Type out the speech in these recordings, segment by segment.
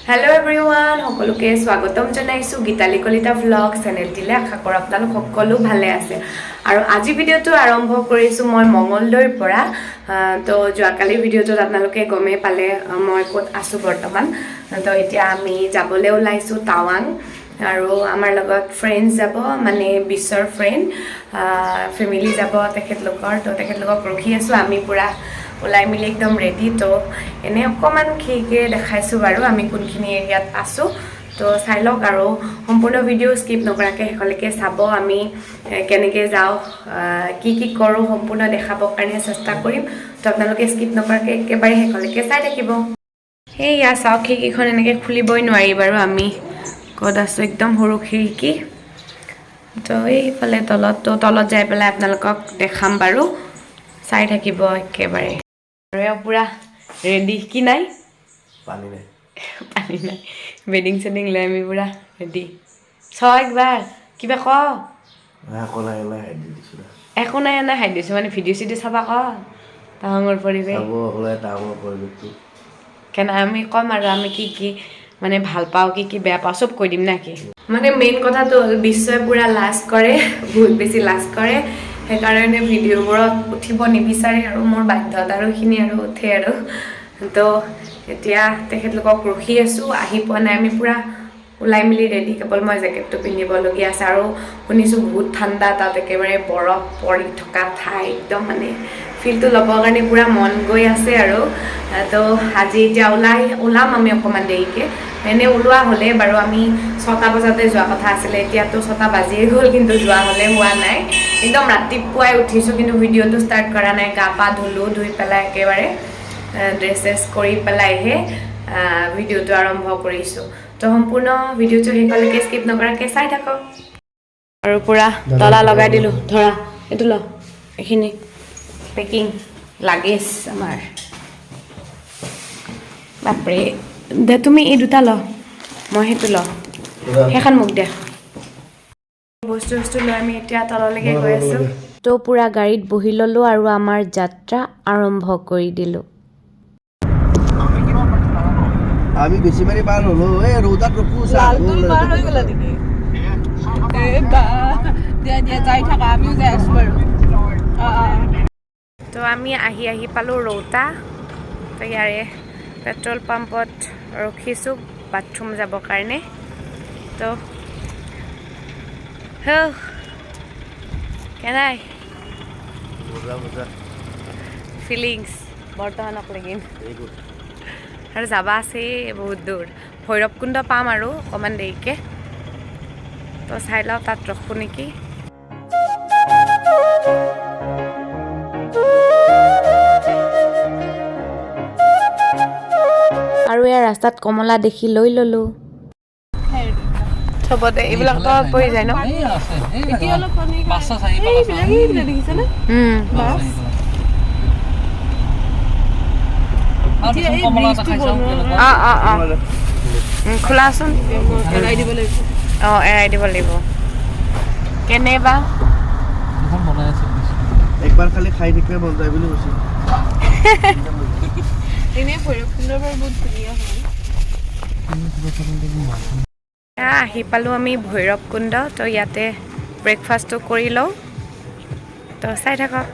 Hello everyone, সকলোকে স্বাগতম জনাইছো গিটালিকলিটাভ্লগছ চেনেলটিলে আশা কৰো আপোনালোক সকলো ভালে আছে আৰু আজি ভিডিওটো আৰম্ভ কৰিছো মই মঙ্গলদৈৰ পৰা তো যোৱাকালি ভিডিওটোত আপোনালোকে গমে পালে মই ক'ত আছো বৰ্তমান তো এতিয়া আমি যাবলৈ ওলাইছো টাৱাং আৰু আমাৰ লগত ফ্ৰেন্ডছ যাব মানে বিশ্বৰ ফ্ৰেন্ড ফ্যামিলি যাব তেখেতলোকক ৰখি আছো আমি পুৰা ওলাই মিলি একদম ৰেডি তো এনে অকমান খিকে দেখাইছো বাৰু আমি কোনখিনি এৰিয়াত আছো তো চাই লওক আৰু সম্পূৰ্ণ ভিডিও স্কিপ নকৰাকে হেকলৈকে চাব আমি কেনেকে যাও কি কৰো সম্পূৰ্ণ দেখাবৰ কাৰণে চেষ্টা কৰিম তো আপোনালোকে স্কিপ নকৰাকে একেবাৰে হেকলৈকে চাই থাকিব হেয়া চাওক খিকিখন এনেকে খুলিবই নোৱাৰি বাৰু আমি ক'ত আছো একদম সৰু খিকি তো এইফালে তলত যাই পেলাই আপোনালোকক দেখাম বাৰু চাই থাকিব একেবাৰে পুৰা ৰেডি কি নাই পানী নাই বেডিং সেডিং লৈ আমি পুৰা ৰেডি একবাৰ কিবা ক একো নাই না হাই দিছো মানে ভিডিঅ' চিডিঅ' চাবা ক টাৱাঙৰ পৰিৱেশ কেনে আমি কম আৰু আমি কি মানে ভাল পাওঁ কি বেয়া পাওঁ চব কৈ দিম না কি মানে মেইন কথাটো হ'ল বিশ্বই পুৰা লাজ কৰে বহুত বেছি লাজ কৰে সেইকাৰণে ভিডিঅ'বোৰত উঠিব নিবিচাৰে আৰু মোৰ বাধ্যতাৰখিনি আৰু উঠে আৰু তো এতিয়া তেখেতলোকক ৰখি আছো আহি পোৱা নাই আমি পুৰা ওলাই মিলি ৰেডি কেৱল মই জেকেটটো পিন্ধিবলগীয়া আছে আৰু শুনিছোঁ বহুত ঠাণ্ডা তাত একেবাৰে বৰফ পৰি থকা ঠাই একদম মানে ফিলটো ল'বৰ কাৰণে পুৰা মন গৈ আছে আৰু তো আজি এতিয়া ওলাম আমি অকণমান দেৰিকৈ এনে ওলোৱা হ'লে বাৰু আমি 6টা বজাতে যোৱা কথা আছিলে এতিয়াতো 6টা বাজিয়ে গ'ল কিন্তু যোৱা হ'লে হোৱা নাই একদম ৰাতিপুৱাই উঠিছোঁ কিন্তু ভিডিঅ'টো ষ্টাৰ্ট কৰা নাই গা পা ধুই পেলাই একেবাৰে ড্ৰেছেছ কৰি পেলাইহে ভিডিঅ'টো আৰম্ভ কৰিছোঁ তো সম্পূৰ্ণ ভিডিঅ'টো শেষলৈকে স্কিপ নকৰাকৈ চাই থাকক আৰু পুৰা তলা লগাই দিলোঁ ধৰা এইটো ল এইখিনি পেকিং লাগেজ আমাৰ বাপৰে দে তুমি এই দুটা ল মই সেইটো ল সেইখন মোক দে বস্তু লৈ আমি এতিয়া তললৈকে গৈ আছোঁ তো পুৰা গাড়ীত বহি ল'লোঁ আৰু আমাৰ যাত্ৰা আৰম্ভ কৰি দিলোঁ আমি বেছি মাৰি পাৰ হলো এই ৰৌদাত ৰখো লালগুল পাৰ হৈ গলা নেকি দিয়া যাই থাকা আমিও যাই আছো বাৰু তো আমি আহি পালোঁ ৰৌতা তো ইয়াৰে পেট্ৰল পাম্পত ৰখিছোঁ বাথৰুম যাবৰ কাৰণে তো কেনাই ফিলিংছ বৰ্তমানক লাগিন আৰু যাবা আছে বহুত দূৰ ভৈৰৱকুণ্ড পাম আৰু অকণমান দেৰিকৈ তো চাই লওঁ তাত ৰখোঁ নেকি আৰু ইয়াৰ ৰাস্তাত কমলা দেখি লৈ ল'লোঁ চবতে এইবিলাক তলত পৰি যায় ন খোলাচোন এৰাই দিব লাগিব কেনে বা একবাৰ খালি খাই থাকিলে মন যায় বুলি কৈছে এনে ভৈৰৱকুণ্ডৰ পৰা বহুত ধুনীয়া হয় আহি পালোঁ আমি ভৈৰৱকুণ্ড তো ইয়াতে ব্ৰেকফাষ্টটো কৰি লওঁ তো চাই থাকক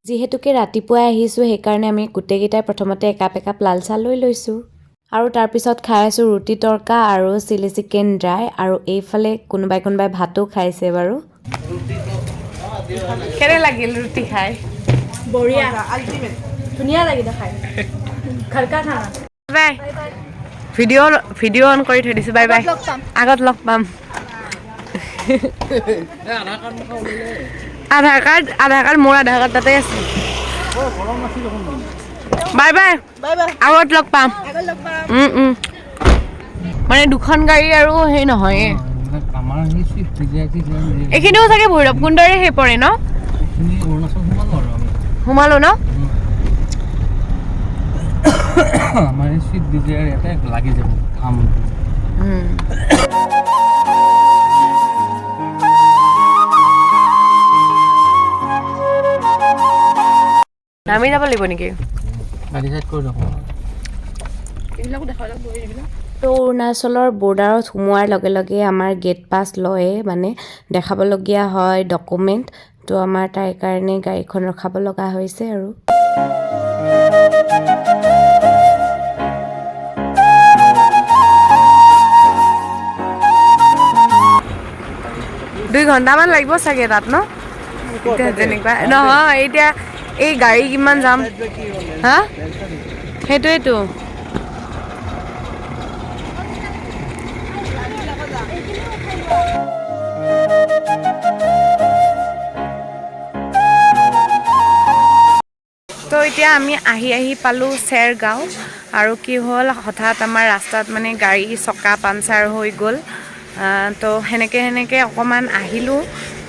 যিহেতুকে ৰাতিপুৱাই আহিছোঁ সেইকাৰণে আমি গোটেইকেইটাই প্ৰথমতে একাপ লাল চাহ লৈ লৈছোঁ আৰু তাৰপিছত খাই আছোঁ ৰুটি তৰকা আৰু চিলি চিকেন ড্ৰাই আৰু এইফালে কোনোবাই ভাতো খাইছে বাৰু কেনে লাগিল ৰুটি খাই বঢ়িয়া আল্টিমেট ধুনীয়া লাগিলে খাই ঘৰকা খানা বাই ভিডিঅ' অন কৰি থৈ দিছোঁ বাই বাই আগত লগ পাম আধাৰ কাৰ্ড মোৰ আধাৰ কাৰ্ড তাতে আছে বাই বাই আগত লগ পাম মানে দুখন গাড়ী আৰু সেই নহয় এইখিনিও চাগে ভৈৰৱকুণ্ডৰে সেই পৰে ন সোমালো ন আমাৰ সুইট ডিজায়াৰ এটা লাগি যাব আম নামি যাব লাগিব নেকি গাড়ী সাইড কৰি ৰাখো এইবিলাকো দেখাই লাগব এইবিলাক তো অৰুণাচলৰ বৰ্ডাৰত সোমোৱাৰ লগে লগে আমাৰ গেট পাছ লয়ে মানে দেখাবলগীয়া হয় ডকুমেণ্ট তো আমাৰ তাৰ কাৰণে গাড়ীখন ৰখাব লগা হৈছে আৰু 2 ঘণ্টামান লাগিব চাগে তাত ন এতিয়া যেনেকুৱা নহয় এতিয়া এই গাড়ী কিমান যাম হা সেইটোৱেতো তো এতিয়া আমি আহি পালোঁ চেৰগাঁও আৰু কি হ'ল হঠাৎ আমাৰ ৰাস্তাত মানে গাড়ী চকা পাঞ্চাৰ হৈ গ'ল তো সেনেকৈ অকণমান আহিলোঁ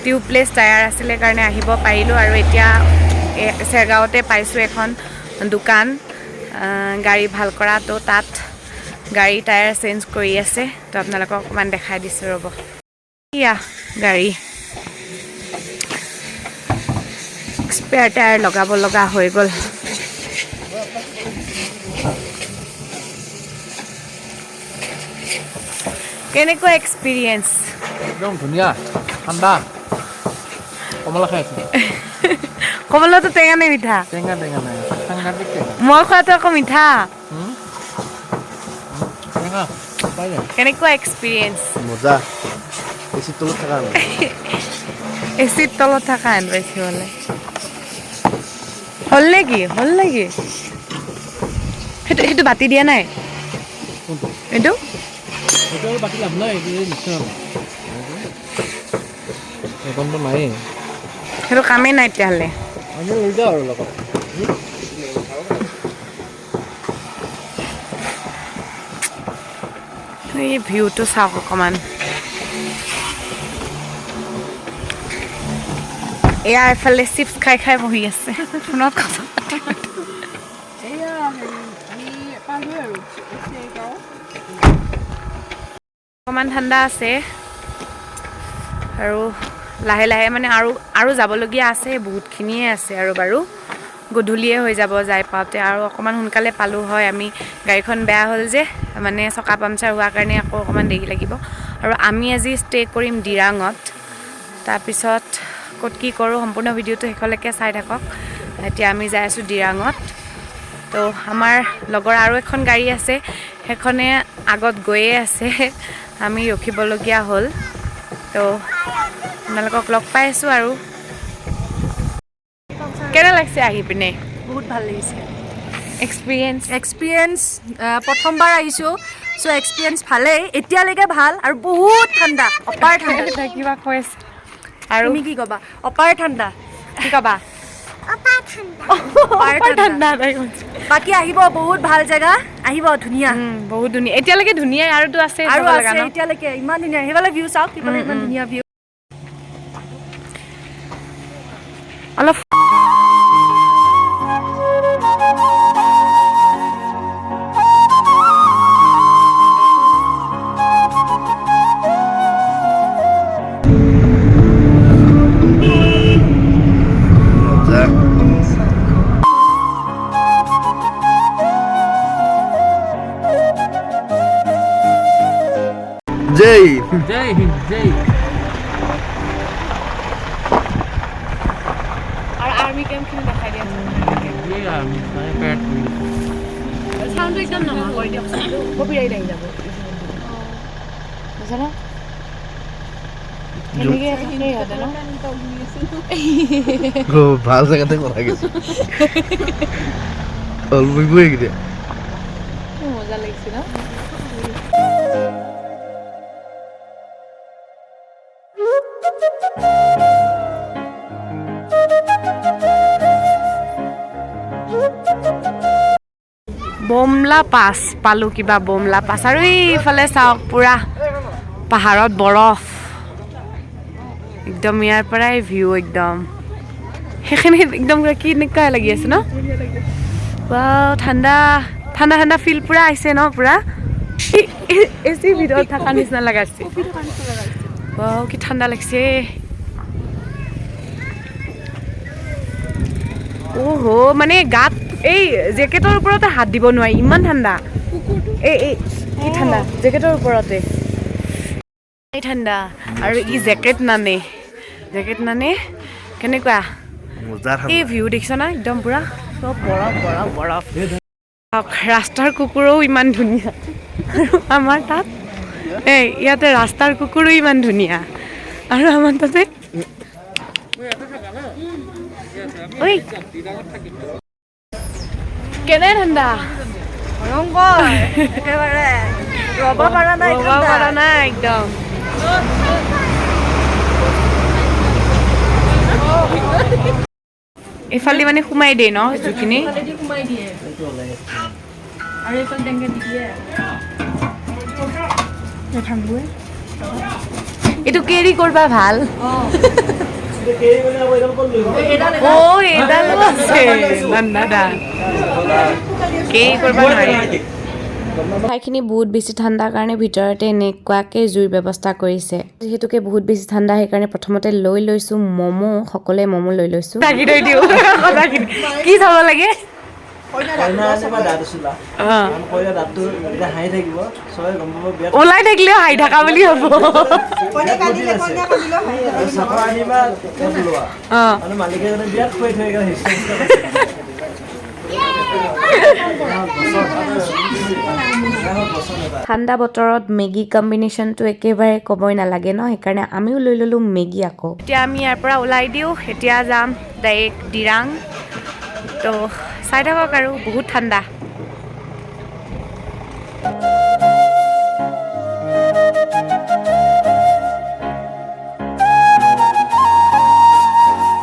টিউবলেছ টায়াৰ আছিলে কাৰণে আহিব পাৰিলোঁ আৰু এতিয়া চেৰগাঁৱতে পাইছোঁ এখন দোকান গাড়ী ভাল কৰা তো তাত গাড়ী টায়াৰ চেঞ্জ কৰি আছে তো আপোনালোকক অকণমান দেখাই দিছোঁ ৰ'ব এয়া গাড়ী স্পেয়াৰ টায়াৰ লগাব লগা হৈ গ'ল কেনেকুৱা এক্সপিৰিয়েঞ্চ একদম ধুনীয়া ঠাণ্ডা কমলা খাই আছোঁ কমলাটো টেঙা নে মিঠা টেঙা নাই সাংঘাতিক মই খোৱাটো আকৌ মিঠা টেঙা পাই যায় কেনেকুৱা এক্সপিৰিয়েঞ্চ মজা বেছি তলত থকা এচিৰ তলত থকা হেন পাইছোঁ হ'লে হ'ল নেকি সেইটো বাতি দিয়া নাই এইটো সেইটো আৰু বাকী লাভ নাই নিশ্চয় সেইখনটো নায়েই সেইটো কামেই নাই তেতিয়াহ'লে আমি লৈ যাওঁ আৰু লগত এই ভিউটো চাওক অকণমান এয়া এফালে চিপছ খাই বহি আছে ফোনত কথা অকণমান ঠাণ্ডা আছে আৰু লাহে লাহে মানে আৰু যাবলগীয়া আছে বহুতখিনিয়ে আছে আৰু বাৰু গধূলিয়ে হৈ যাব যাই পাওঁতে আৰু অকণমান সোনকালে পালোঁ হয় আমি গাড়ীখন বেয়া হ'ল যে মানে চকা পামচাৰ হোৱাৰ কাৰণে আকৌ অকণমান দেৰি লাগিব আৰু আমি আজি ষ্টে কৰিম দিৰাঙত তাৰপিছত ক'ত কি কৰোঁ সম্পূৰ্ণ ভিডিঅ'টো শেষলৈকে চাই থাকক এতিয়া আমি যাই আছোঁ দিৰাঙত তো আমাৰ লগৰ আৰু এখন গাড়ী আছে সেইখনে আগত গৈয়ে আছে আমি ৰখিবলগীয়া হ'ল তো আপোনালোকক লগ পাই আছোঁ আৰু কেনে লাগিছে আহি পিনে বহুত ভাল লাগিছে এক্সপিৰিয়েঞ্চ প্ৰথমবাৰ আহিছোঁ চ' এক্সপিৰিয়েঞ্চ ভালেই এতিয়ালৈকে ভাল আৰু বহুত ঠাণ্ডা অপাৰ ঠাণ্ডা কিবা কৈ আছে আৰু তুমি কি ক'বা অপাৰ ঠাণ্ডা কি ক'বা অপাৰ ঠাণ্ডা বাকী আহিব বহুত ভাল জেগা আহিব ধুনীয়া বহুত ধুনীয়া এতিয়ালৈকে ধুনীয়াই আৰুতো আছে আৰু চাব আছে লগা ন এতিয়ালৈকে ইমান ধুনীয়া সেইফালে ভিউ চাওক সেইফালে ইমান ধুনীয়া ভিউ অলপ জয় জয় হিন্দ জয় আৰু আৰ্মি কেম্পখিনি দেখাই দিয়া আমি পেৰেড কৰি চাউণ্ডটো একদম নোহোৱা কৰি দিয়ক কপিৰাইট আহি যাব বুজা ন এনেকৈ থাকেই সিহঁতে ন ভাল জেগাতে কথা কৈছে হ'ল বুজিবই এইকেইটা মজা লাগিছে ন বোমলা পাছ পালোঁ কিবা বোমলা পাছ আৰু এইফালে চাওক পুৰা পাহাৰত বৰফ একদম ইয়াৰ পৰাই ভিউ একদম সেইখিনি একদম কেনেকুৱা লাগি আছে ন ঠাণ্ডা ঠাণ্ডা ঠাণ্ডা ফিল পুৰা আহিছে ন পুৰা এচি ভিতৰত থকা নিচিনা লগাইছে কি ঠাণ্ডা লাগিছে অহ মানে গাত এই জেকেটৰ ওপৰতে হাত দিব নোৱাৰি ইমান ঠাণ্ডা এই কি ঠাণ্ডা জেকেটৰ ওপৰতে এই ঠাণ্ডা আৰু ই জেকেট নানে কেনেকুৱা এই ভিউ দেখিছ না একদম পুৰা চব বৰফ ৰাস্তাৰ কুকুৰো ইমান ধুনীয়া আৰু আমাৰ তাত ইয়াতে ৰাস্তাৰ কুকুৰো ইমান ধুনীয়া আৰু আমাৰ তাতে কেনে ঠাণ্ডা একেবাৰে ৰ'ব পৰা নাই একদম এইফালে মানে সোমাই দিয়ে ন জুখিনি এইটো কেৰি কৰবা ভাল এইডালো আছে কেৰি কৰবা নোৱাৰি ঠাইখিনি বহুত বেছি ঠাণ্ডাৰ কাৰণে ভিতৰতে এনেকুৱাকৈ জুইৰ ব্যৱস্থা কৰিছে যিহেতুকে বহুত বেছি ঠাণ্ডা সেইকাৰণে প্ৰথমতে লৈছোঁ ম'ম' সকলোৱে ম'ম' লৈ লৈছোঁ কি চাব লাগে ওলাই থাকিলেও হাঁহি থকা বুলি হ'ব ঠাণ্ডা বতৰত মেগী কম্বিনেশ্যনটো একেবাৰে ক'বই নালাগে ন সেইকাৰণে আমিও লৈ ল'লোঁ মেগী আকৌ এতিয়া আমি ইয়াৰ পৰা ওলাই দিওঁ এতিয়া যাম ডাইৰেক্ট ডিৰাং তো চাই থাকক আৰু বহুত ঠাণ্ডা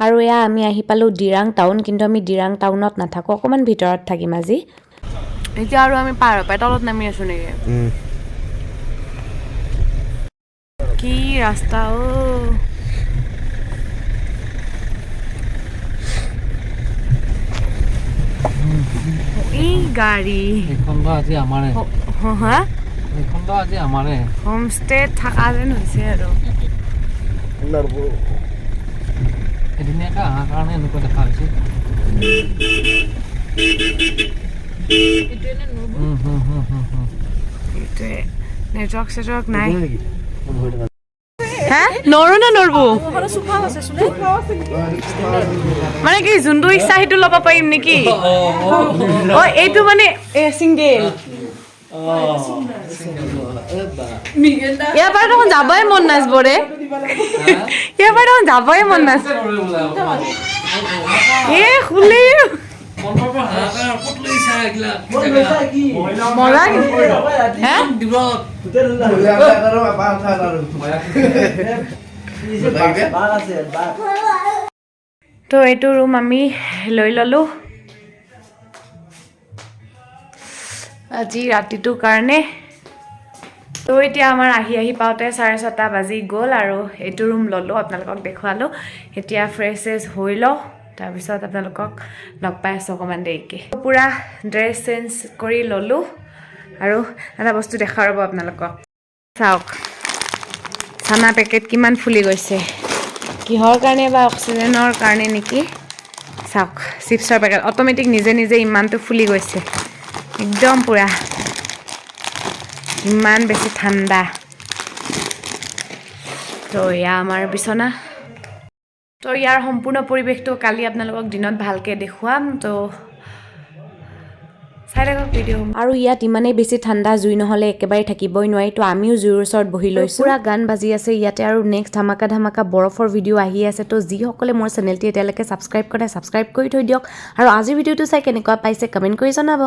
আৰু এয়া আমি আহি পালোঁ ডিৰাং টাউন কিন্তু আমি ডিৰাং টাউনত নাথাকোঁ অকণমান ভিতৰত থাকিম আজি এতিয়া আৰু আমি পাহাৰৰ পৰা তলত নামি আছোঁ নেকি কি ৰাস্তা এই গাড়ী হোমষ্টে থকা যেন হৈছে আৰু এদিনীয়াকৈ অহাৰ কাৰণে এনেকুৱা দেখা হৈছে নেটৱৰ্ক চেটৱৰ্ক নাই হা নৰো না নৰবো মানে কি যোনটো ইচ্ছা সেইটো ল'ব পাৰিম নেকি এইটো মানে চিংগেল ইয়াৰ পৰা দেখোন যাবই মন নাযাব ৰে ইয়াৰ পৰা দেখোন যাবই মন নাযাব খুলি মজা তো এইটো ৰুম আমি লৈ ল'লোঁ আজি ৰাতিটোৰ কাৰণে তো এতিয়া আমাৰ আহি পাওঁতে 6:30 বাজি গ'ল আৰু এইটো ৰুম ল'লোঁ আপোনালোকক দেখুৱালোঁ এতিয়া ফ্ৰেছ হৈ লওঁ তাৰপিছত আপোনালোকক লগ পাই আছোঁ অকণমান দেৰিকৈ পূৰা ড্ৰেছ চেঞ্জ কৰি ল'লোঁ আৰু এটা বস্তু দেখাওঁ ৰ'ব আপোনালোকক চাওক চানা পেকেট কিমান ফুলি গৈছে কিহৰ কাৰণে বা অক্সিজেনৰ কাৰণে নেকি চাওক চিপছৰ পেকেট অট'মেটিক নিজে ইমানটো ফুলি গৈছে একদম পুৰা ইমান বেছি ঠাণ্ডা তো এয়া আমাৰ বিচনা তো ইয়াৰ সম্পূৰ্ণ পৰিৱেশটো কালি আপোনালোকক দিনত ভালকৈ দেখুৱাম তো চাই থাকক ভিডিঅ' আৰু ইয়াত ইমানেই বেছি ঠাণ্ডা জুই নহ'লে একেবাৰে থাকিবই নোৱাৰি তো আমিও জুইৰ ওচৰত বহি লৈছোঁ পুৰা গান বাজি আছে ইয়াতে আৰু নেক্সট ধামাকা বৰফৰ ভিডিঅ' আহি আছে তো যিসকলে মোৰ চেনেলটি এতিয়ালৈকে ছাবস্ক্ৰাইব কৰে ছাবস্ক্ৰাইব কৰি থৈ দিয়ক আৰু আজিৰ ভিডিঅ'টো চাই কেনেকুৱা পাইছে কমেণ্ট কৰি জনাব